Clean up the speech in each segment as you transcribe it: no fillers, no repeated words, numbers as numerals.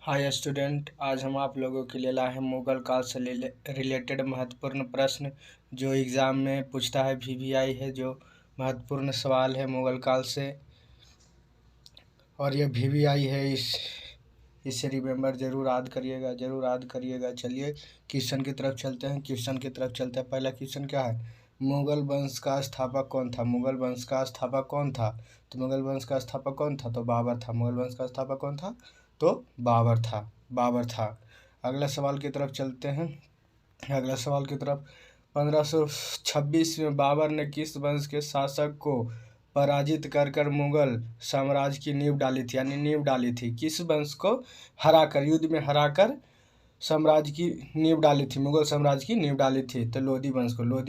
Hi student, आज हम आप लोगों के लिए लाए हैं मुगल काल से रिलेटेड महत्वपूर्ण प्रश्न जो एग्ज़ाम में पूछता है। वीवीआई है जो महत्वपूर्ण सवाल है मुगल काल से, और ये वीवीआई है। इससे रिमेंबर ज़रूर याद करिएगा। चलिए क्वेश्चन की तरफ चलते हैं। पहला क्वेश्चन क्या है? मुगल वंश का स्थापक कौन था? मुगल वंश का स्थापक कौन था? तो मुगल वंश का स्थापक कौन था? तो बाबर था। मुगल वंश का स्थापक कौन था? तो बाबर था। अगला सवाल की तरफ चलते हैं। 1526 में बाबर ने किस वंश के शासक को पराजित कर मुगल साम्राज्य की नींव डाली थी? यानी नींव डाली थी। किस वंश को युद्ध में हराकर साम्राज्य की नींव डाली थी? मुगल साम्राज्य की नींव डाली थी तो लोधी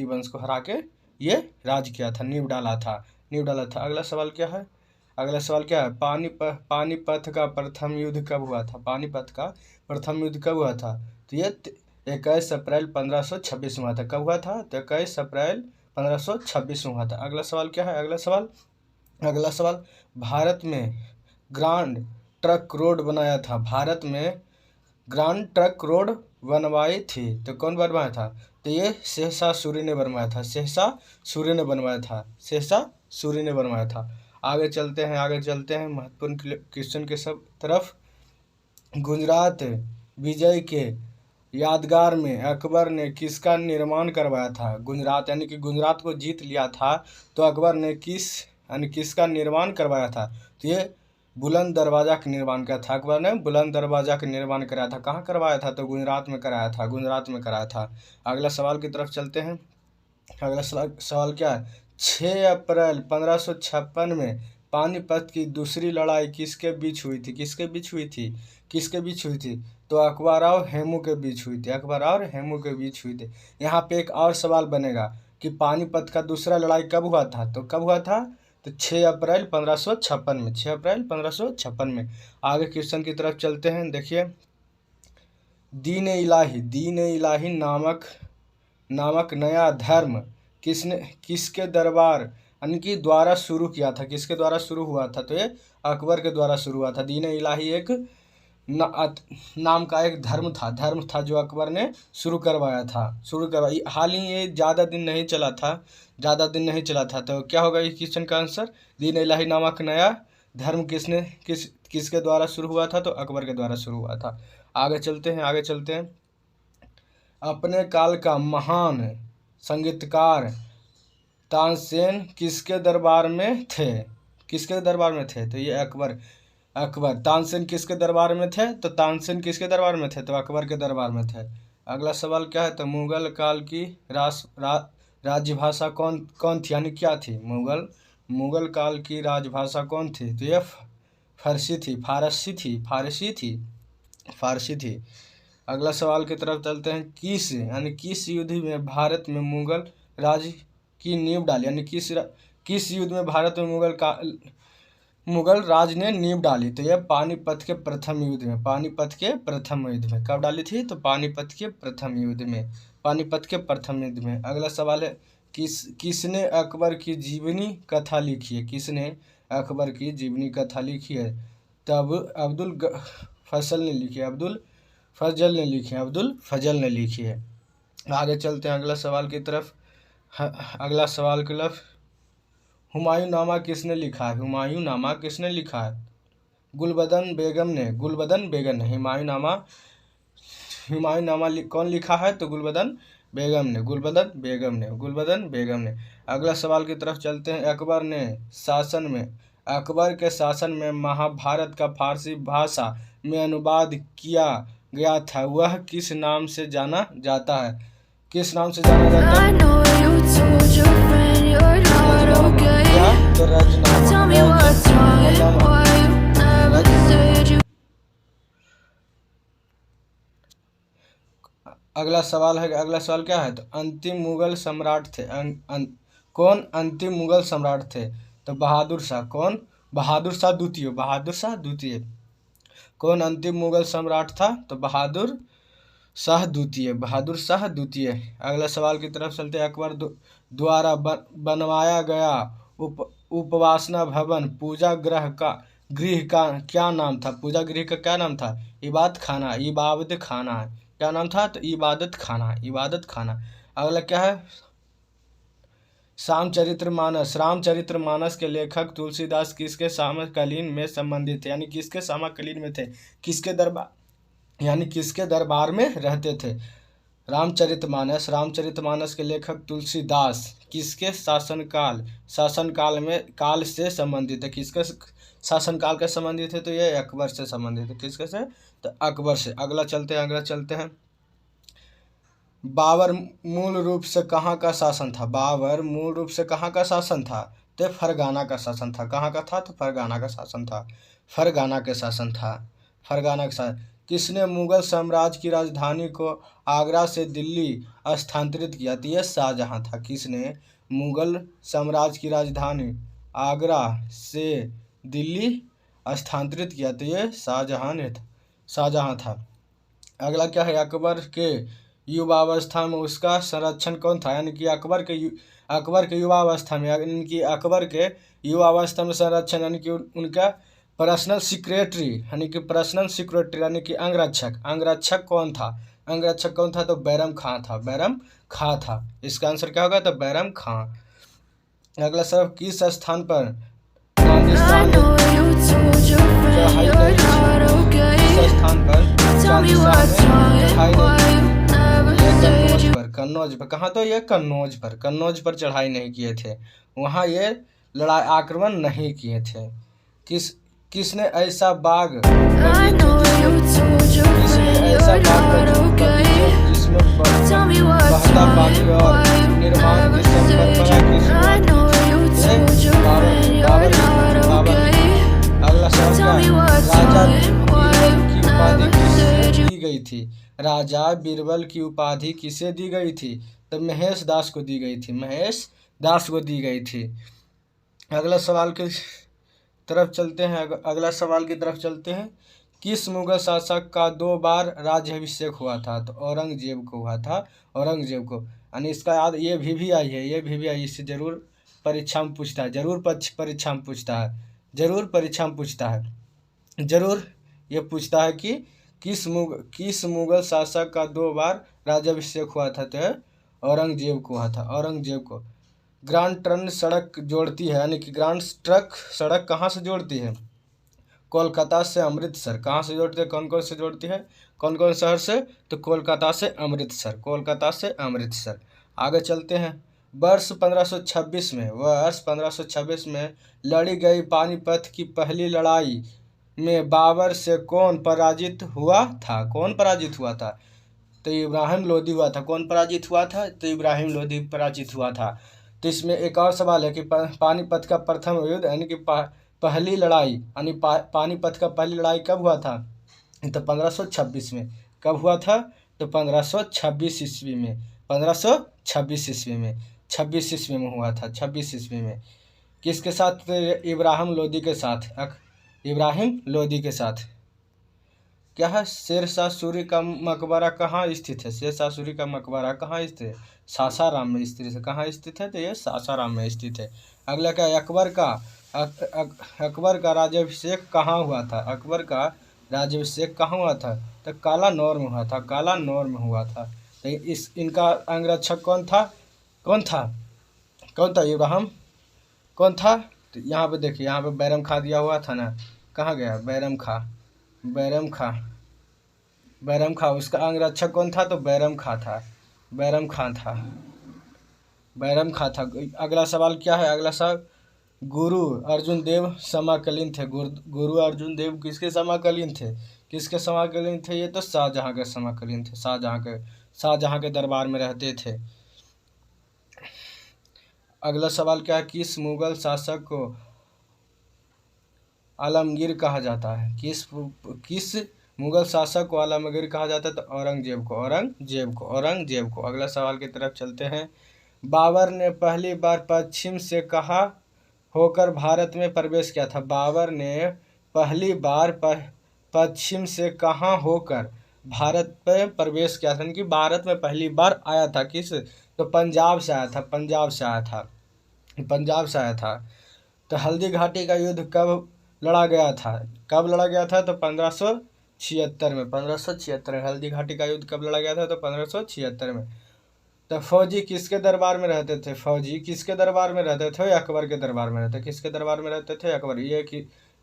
वंश को हरा के ये राज किया था, नींव डाला था। अगला सवाल क्या है? पानीपत का प्रथम युद्ध कब हुआ था? तो ये 21 अप्रैल 1526 में हुआ था। कब हुआ था? तो 21 अप्रैल 1526 में हुआ था। अगला सवाल क्या है? अगला सवाल भारत में ग्रांड ट्रंक रोड बनाया था। भारत में ग्रांड ट्रंक रोड बनवाई थी तो कौन बनवाया था? तो ये शेरशाह सूरी ने बनवाया था। आगे चलते हैं महत्वपूर्ण क्वेश्चन के सब तरफ। गुजरात विजय के यादगार में अकबर ने किसका निर्माण करवाया था? गुजरात यानी कि गुजरात को जीत लिया था तो अकबर ने किसका निर्माण करवाया था? तो ये बुलंद दरवाजा का निर्माण किया था। अकबर ने बुलंद दरवाजा का निर्माण कराया था। कहाँ करवाया था? तो गुजरात में कराया था। अगला सवाल की तरफ चलते हैं। अगला सवाल क्या है? 6 अप्रैल 1556 में पानीपत की दूसरी लड़ाई किसके बीच हुई थी? तो अकबर और हेमू के बीच हुई थी। यहाँ पे एक और सवाल बनेगा कि पानीपत का दूसरा लड़ाई कब हुआ था? तो 6 अप्रैल 1556 में। आगे क्वेश्चन की तरफ चलते हैं। देखिए, दीन इलाही नामक नया धर्म किसके दरबार यानी कि द्वारा शुरू किया था? किसके द्वारा शुरू हुआ था? तो ये अकबर के द्वारा शुरू हुआ था। दीन इलाही एक नाम का एक धर्म था जो अकबर ने शुरू करवाया था। हाल ही ये ज़्यादा दिन नहीं चला था। तो क्या होगा इस क्वेश्चन का आंसर? दीन इलाही नामक नया धर्म किसके द्वारा शुरू हुआ था? तो अकबर के द्वारा शुरू हुआ था। आगे चलते हैं। अपने काल का महान संगीतकार तानसेन किसके दरबार में थे? तो ये अकबर। तानसेन किसके दरबार में थे? तो तानसेन किसके दरबार में थे? तो अकबर के दरबार में थे। अगला सवाल क्या है? तो मुगल काल की राजभाषा कौन थी यानी क्या थी? मुगल काल की राजभाषा कौन थी? तो ये फारसी थी। अगला सवाल की तरफ चलते हैं। किस युद्ध में भारत में मुगल राज की नींव डाली? यानी किस युद्ध में भारत में मुगल राज ने नींव डाली? तो यह पानीपत के प्रथम युद्ध में। कब डाली थी? तो पानीपत के प्रथम युद्ध में। अगला सवाल है, किसने अकबर की जीवनी कथा लिखी है? तब अब्दुल फजल ने लिखी है। आगे चलते हैं अगला सवाल की तरफ। हुमायूं नामा किसने लिखा है? गुलबदन बेगम ने। हुमायूं नामा कौन लिखा है? तो गुलबदन बेगम ने। अगला सवाल की तरफ चलते हैं। अकबर के शासन में महाभारत का फारसी भाषा में अनुवाद किया गया था, वह किस नाम से जाना जाता है? अगला सवाल क्या है? तो अंतिम मुगल सम्राट थे। कौन अंतिम मुगल सम्राट थे? तो बहादुर शाह द्वितीय। कौन अंतिम मुगल सम्राट था? तो बहादुर शाह द्वितीय। अगला सवाल की तरफ चलते हैं। अकबर द्वारा बनवाया गया उपासना भवन पूजा गृह गृह का क्या नाम था? पूजा गृह का क्या नाम था? इबादत खाना, इबादत खाना। क्या नाम था? तो इबादत खाना, इबादत खाना। अगला क्या है? रामचरितमानस। रामचरितमानस के लेखक तुलसीदास किसके समकालीन में संबंधित थे? यानी किसके समकालीन में थे? किसके दरबार, यानी किसके दरबार में रहते थे? रामचरितमानस, रामचरितमानस के लेखक तुलसीदास किसके शासनकाल में काल से संबंधित है? किसके शासनकाल के संबंधित है? तो ये अकबर से संबंधित है। किसके से? तो अकबर से। अगला चलते हैं। बाबर मूल रूप से कहाँ का शासन था? बाबर मूल रूप से कहाँ का शासन था? तो फरगाना का शासन था। कहाँ का था? तो फरगाना का शासन था। फरगाना के शासन था। फरगाना के शासन। किसने मुगल साम्राज्य की राजधानी को आगरा से दिल्ली स्थानांतरित किया? तो यह शाहजहाँ था। किसने मुगल साम्राज्य की राजधानी आगरा से दिल्ली स्थानांतरित किया? तो यह शाहजहाँ था। अगला क्या है? अकबर के युवावस्था में उसका संरक्षण कौन था? यानी कि अकबर के युवावस्था में, यानी कि अकबर के युवावस्था में संरक्षण, यानी कि उनका पर्सनल सिक्रेटरी, यानी कि पर्सनल सिक्रेटरी, यानी कि अंगरक्षक कौन था? अंगरक्षक कौन था? तो बैरम खां था। बैरम खां था। इसका आंसर क्या होगा? तो बैरम खां। अगला सवाल, किस स्थान पर चांदिस्तान चढ़ाई नहीं की? किस स्थान पर चांदिस्तान में चढ़ाई नहीं की? कन्नौज पर। कहाँ? तो ये कन्नौज पर चढ़ाई नहीं किए थे। वहाँ ये लड़ाई आक्रमण नहीं किए थे। किसने ऐसा बाग जिसमें बहता पानी और निर्माण की परंपरा अगला सवाल, राजा बीरबल की उपाधि किसे दी गई थी? तो महेश दास को दी गई थी। महेश दास को दी गई थी। अगला सवाल की तरफ चलते हैं। किस मुगल शासक का 2 बार राज्याभिषेक हुआ था? तो औरंगजेब को हुआ था। औरंगजेब को। यानी इसका याद ये भी आई है। इससे जरूर परीक्षा में पूछता है। जरूर ये पूछता है कि किस मुगल शासक का 2 बार राज्याभिषेक हुआ था? तो औरंगजेब को हुआ था। औरंगजेब को। ग्रांड ट्रंक सड़क जोड़ती है, यानी कि ग्रांड ट्रंक सड़क कहाँ से जोड़ती है? कोलकाता से अमृतसर। कहाँ से जोड़ती है? कौन से जोड़ती है? कौन शहर से? तो कोलकाता से अमृतसर। आगे चलते हैं। वर्ष 1526 में लड़ी गई पानीपत की पहली लड़ाई में बाबर से कौन पराजित हुआ था? तो इब्राहिम लोदी हुआ था। कौन पराजित हुआ था? तो इब्राहिम लोदी पराजित हुआ था। तो इसमें एक और सवाल है कि पानीपत का प्रथम युद्ध, यानी कि पहली लड़ाई, यानी पानीपत का पहली लड़ाई कब हुआ था? तो 1526 में। कब हुआ था? तो 1526 ईस्वी में। 1526 ईस्वी में। 26 ईस्वी में हुआ था। 26 ईस्वी में। किसके साथ? इब्राहिम लोदी के साथ। क्या है? शेरशाह सूरी का मकबरा कहाँ स्थित है? शेरशाह सूरी का मकबरा कहाँ स्थित है? सासाराम में स्थित है। कहाँ स्थित है? तो ये सासाराम में स्थित है। अगला क्या? अकबर का राज्याभिषेक कहाँ हुआ था? तो कालानौर में हुआ था। तो इनका अंगरक्षक कौन था? इब्राहिम कौन था? तो यहाँ पे देखिए, यहाँ पे बैरम खां दिया हुआ था ना। कहाँ गया? बैरम खां। उसका अंगरक्षक कौन था? तो बैरम खां था। अगला सवाल क्या है? अगला सवाल, गुरु अर्जुन देव समकालीन थे। गुरु अर्जुन देव किसके समकालीन थे? ये तो शाहजहाँ के समकालीन थे। शाहजहाँ के दरबार में रहते थे। अगला सवाल क्या है? किस मुगल शासक को आलमगीर कहा जाता है? किस मुगल शासक को आलमगीर कहा जाता है? तो औरंगजेब को। अगला सवाल की तरफ चलते हैं। बाबर ने पहली बार पश्चिम से कहाँ होकर भारत में प्रवेश किया था? बाबर ने पहली बार पश्चिम से कहाँ होकर भारत में प्रवेश किया था? यानी कि भारत में पहली बार आया था। किस? तो पंजाब से आया था। तो हल्दी घाटी का युद्ध कब लड़ा गया था। कब लड़ा गया था? तो 1576 में। 1576 में हल्दी घाटी का युद्ध कब लड़ा गया था? तो 1576 में। तो फौजी किसके दरबार में रहते थे? फौजी किसके दरबार में रहते थे? अकबर के दरबार में रहते। किसके दरबार में रहते थे? अकबर।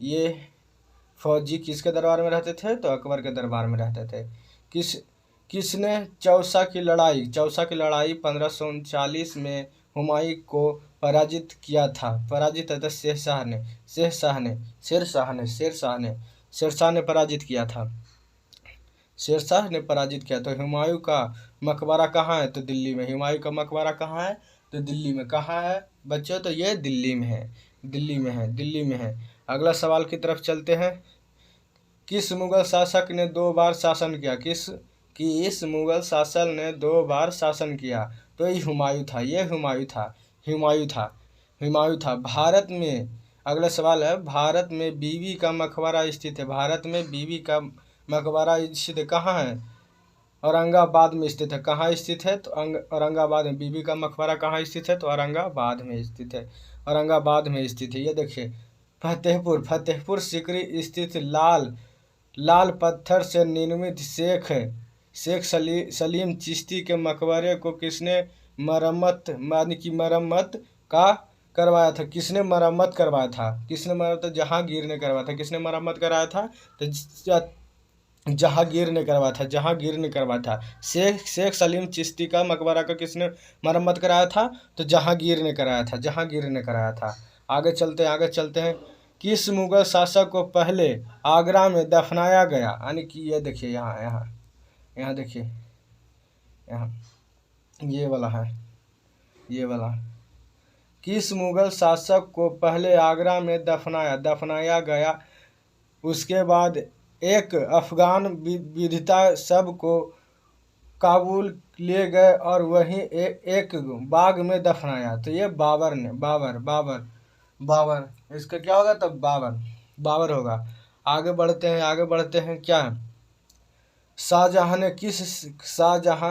ये फौजी किसके दरबार में रहते थे? तो अकबर के दरबार में रहते थे। किसने चौसा की लड़ाई 1539 में हुमायूं को पराजित किया था? पराजित है तो शेरशाह ने पराजित किया था। शेरशाह ने पराजित किया। तो हुमायूं का मकबरा कहाँ है? तो दिल्ली में। हुमायूं का मकबरा कहाँ है? तो दिल्ली में। कहाँ है बच्चों? तो ये दिल्ली में है। दिल्ली में है। अगला सवाल की तरफ चलते हैं। किस मुगल शासक ने 2 बार शासन किया? किस मुगल शासक ने 2 बार शासन किया? तो ये हुमायूं था। भारत में अगला सवाल है, भारत में बीबी का मकबरा स्थित है। भारत में बीबी का मकबरा स्थित कहाँ है? औरंगाबाद में स्थित है। कहाँ स्थित है? तो औरंगाबाद में। बीबी का मकबरा कहाँ स्थित है? तो औरंगाबाद में स्थित है। औरंगाबाद में स्थित है। ये देखिए, फतेहपुर सीकरी स्थित लाल पत्थर से निर्मित शेख सलीम चिश्ती के मकबरे को किसने मरम्मत का करवाया था? किसने मरम्मत करवाया था? जहांगीर ने करवाया था। किसने मरम्मत कराया था? तो जहांगीर ने करवाया था। शेख सलीम चिश्ती का मकबरा का किसने मरम्मत कराया था? तो जहांगीर ने कराया था। आगे चलते हैं। किस मुगल शासक को पहले आगरा में दफनाया गया? यानी कि ये देखिए, यहाँ देखिए, यहाँ ये वाला किस मुगल शासक को पहले आगरा में दफनाया गया? उसके बाद एक अफगान विजेता सब को काबुल ले गए और वहीं एक बाग में दफनाया। तो ये बाबर। इसका क्या होगा? तो बाबर होगा। आगे बढ़ते हैं। क्या शाहजहां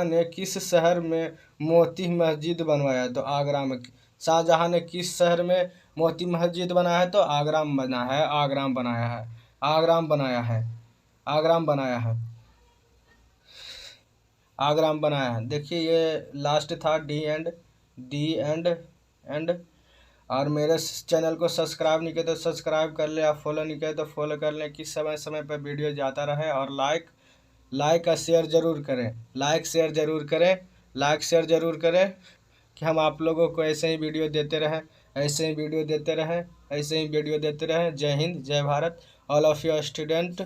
ने किस शहर में मोती मस्जिद बनवाया? तो आगरा में। शाहजहां ने किस शहर में मोती मस्जिद बनाया है? तो आगरा में बनाया है। देखिए, ये लास्ट था डी एंड और मेरे चैनल को सब्सक्राइब नहीं किया तो सब्सक्राइब कर ले, आप फॉलो नहीं किया तो फॉलो कर लें कि समय पर वीडियो जाता रहे। और लाइक और शेयर ज़रूर करें कि हम आप लोगों को ऐसे ही वीडियो देते रहें। जय हिंद, जय Bharat. All of you student